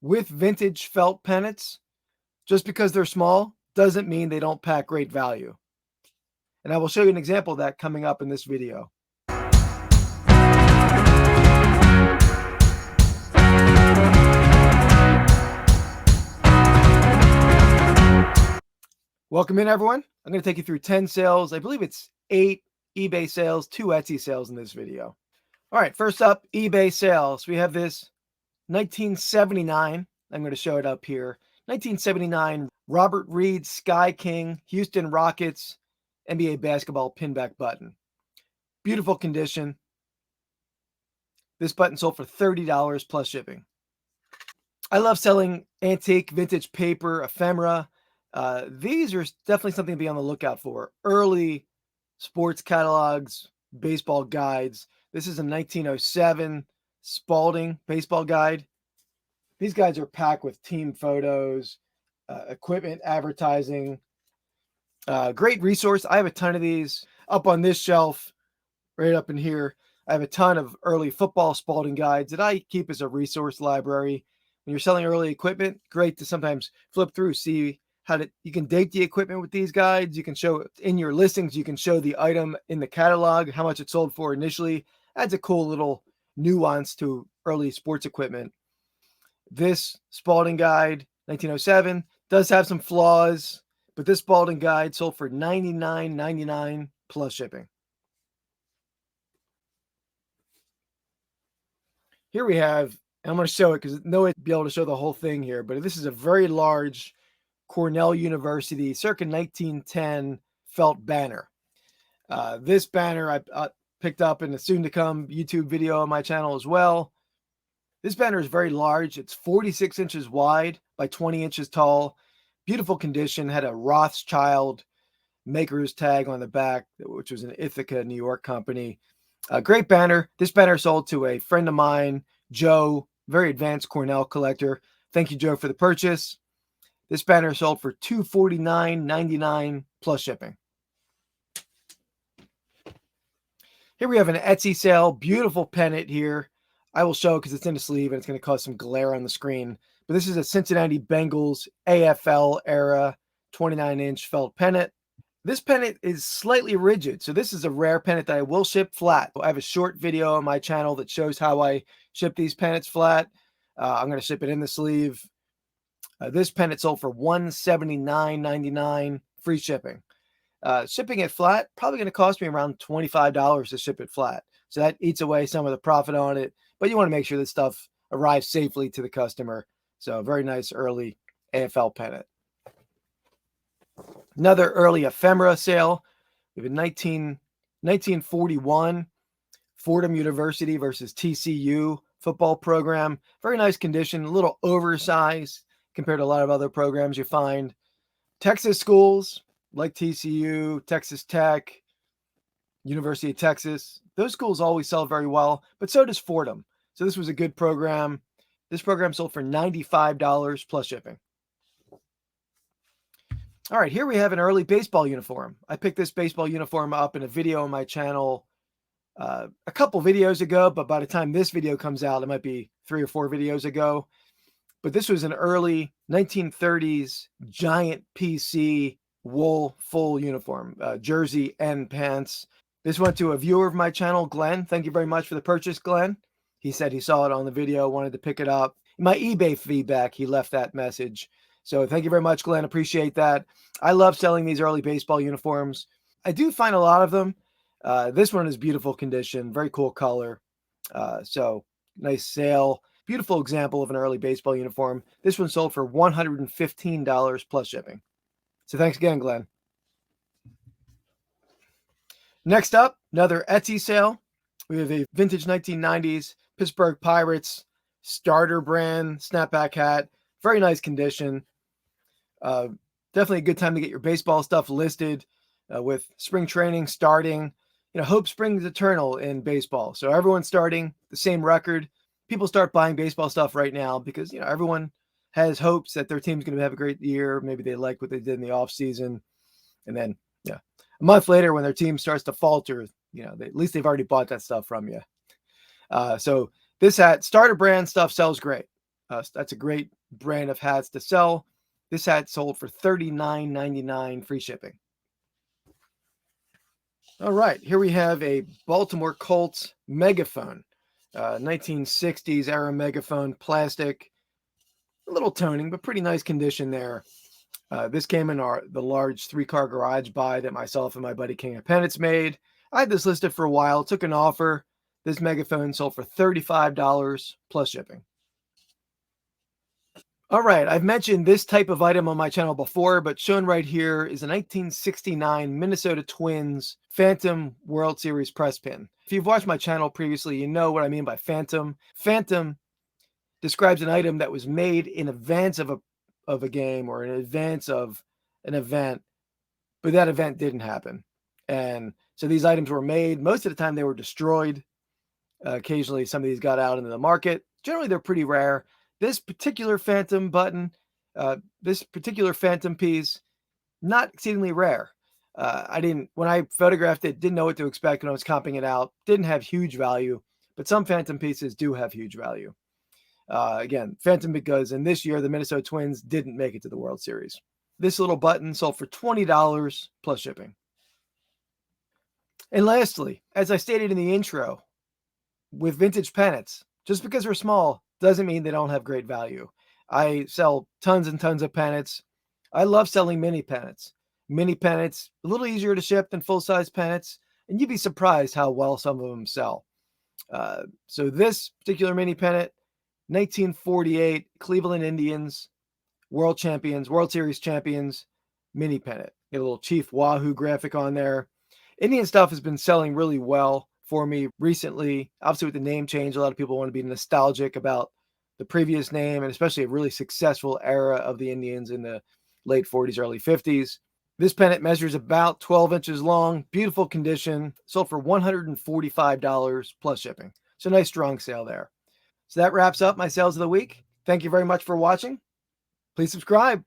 with vintage felt pennants, just because they're small doesn't mean they don't pack great value. And I will show you an example of that coming up in this video. Welcome in, everyone. I'm going to take you through 10 sales. I believe it's 8 eBay sales, 2 Etsy sales in this video. All right, first up, eBay sales. We have this 1979. I'm going to show it up here. 1979 Robert Reed Sky King Houston Rockets NBA basketball pinback button. Beautiful condition. This button sold for $30 plus shipping. I love selling antique vintage paper, ephemera. These are definitely something to be on the lookout for. Early sports catalogs, baseball guides. This is a 1907 Spalding baseball guide. These guides are packed with team photos, equipment, advertising. Great resource. I have a ton of these up on this shelf, right up in here. I have a ton of early football Spalding guides that I keep as a resource library. When you're selling early equipment, great to sometimes flip through, see you can date the equipment with these guides. You can show in your listings, you can show the item in the catalog, how much it sold for initially. Adds a cool little nuance to early sports equipment. This Spalding guide, 1907, does have some flaws, but this Spalding guide sold for $99.99 plus shipping. Here we have, I'm going to show it because no way to be able to show the whole thing here, but this is a very large Cornell University, circa 1910 felt banner. This banner I picked up in a soon-to-come YouTube video on my channel as well. This banner is very large. It's 46 inches wide by 20 inches tall. Beautiful condition. Had a Rothschild maker's tag on the back, which was an Ithaca, New York company. A great banner. This banner sold to a friend of mine, Joe, very advanced Cornell collector. Thank you, Joe, for the purchase. This banner sold for $249.99 plus shipping. Here we have an Etsy sale. Beautiful pennant here. I will show because it's in the sleeve and it's going to cause some glare on the screen. But this is a Cincinnati Bengals AFL era 29-inch felt pennant. This pennant is slightly rigid. So this is a rare pennant that I will ship flat. I have a short video on my channel that shows how I ship these pennants flat. I'm going to ship it in the sleeve. This pennant sold for $179.99 free shipping. Shipping it flat, probably going to cost me around $25 to ship it flat. So that eats away some of the profit on it. But you want to make sure this stuff arrives safely to the customer. So very nice early AFL pennant. Another early ephemera sale. We have a 1941 Fordham University versus TCU football program. Very nice condition, a little oversized compared to a lot of other programs you find. Texas schools like TCU, Texas Tech, University of Texas, those schools always sell very well, but so does Fordham. So this was a good program. This program sold for $95 plus shipping. All right, here we have an early baseball uniform. I picked this baseball uniform up in a video on my channel a couple videos ago, but by the time this video comes out, it might be 3 or 4 videos ago. But this was an early 1930s giant PC wool full uniform, jersey and pants. This went to a viewer of my channel, Glenn. Thank you very much for the purchase, Glenn. He said he saw it on the video, wanted to pick it up. In my eBay feedback, he left that message. So thank you very much, Glenn. Appreciate that. I love selling these early baseball uniforms. I do find a lot of them. This one is beautiful condition, very cool color. So nice sale. Beautiful example of an early baseball uniform. This one sold for $115 plus shipping. So thanks again, Glenn. Next up, another Etsy sale. We have a vintage 1990s Pittsburgh Pirates starter brand snapback hat. Very nice condition. Definitely a good time to get your baseball stuff listed with spring training starting. Hope springs eternal in baseball. So everyone's starting the same record. People start buying baseball stuff right now because, everyone has hopes that their team's going to have a great year. Maybe they like what they did in the offseason. And then, a month later when their team starts to falter, at least they've already bought that stuff from you. So this hat, starter brand stuff sells great. That's a great brand of hats to sell. This hat sold for $39.99 free shipping. All right, here we have a Baltimore Colts megaphone, 1960s era megaphone, plastic, a little toning, but pretty nice condition there. This came in the large 3-car garage buy that myself and my buddy King of Pennants made. I had this listed for a while, took an offer. This megaphone sold for $35 plus shipping. All right, I've mentioned this type of item on my channel before, but shown right here is a 1969 Minnesota Twins Phantom World Series press pin. If you've watched my channel previously, you know what I mean by Phantom. Phantom describes an item that was made in advance of a game or in advance of an event, but that event didn't happen. And so these items were made. Most of the time they were destroyed. Occasionally some of these got out into the market. Generally they're pretty rare. This particular Phantom button, this particular Phantom piece, not exceedingly rare. When I photographed it, didn't know what to expect when I was comping it out. Didn't have huge value, but some Phantom pieces do have huge value. Again, Phantom because in this year, the Minnesota Twins didn't make it to the World Series. This little button sold for $20 plus shipping. And lastly, as I stated in the intro, with vintage pennants, just because they're small doesn't mean they don't have great value. I sell tons and tons of pennants. I love selling mini pennants. Mini pennants, a little easier to ship than full-size pennants, and you'd be surprised how well some of them sell. So this particular mini pennant, 1948 Cleveland Indians, World Series champions, mini pennant. Get a little Chief Wahoo graphic on there. Indian stuff has been selling really well for me recently. Obviously, with the name change, a lot of people want to be nostalgic about the previous name, and especially a really successful era of the Indians in the late 40s, early 50s. This pennant measures about 12 inches long, beautiful condition, sold for $145 plus shipping. So nice, strong sale there. So that wraps up my sales of the week. Thank you very much for watching. Please subscribe.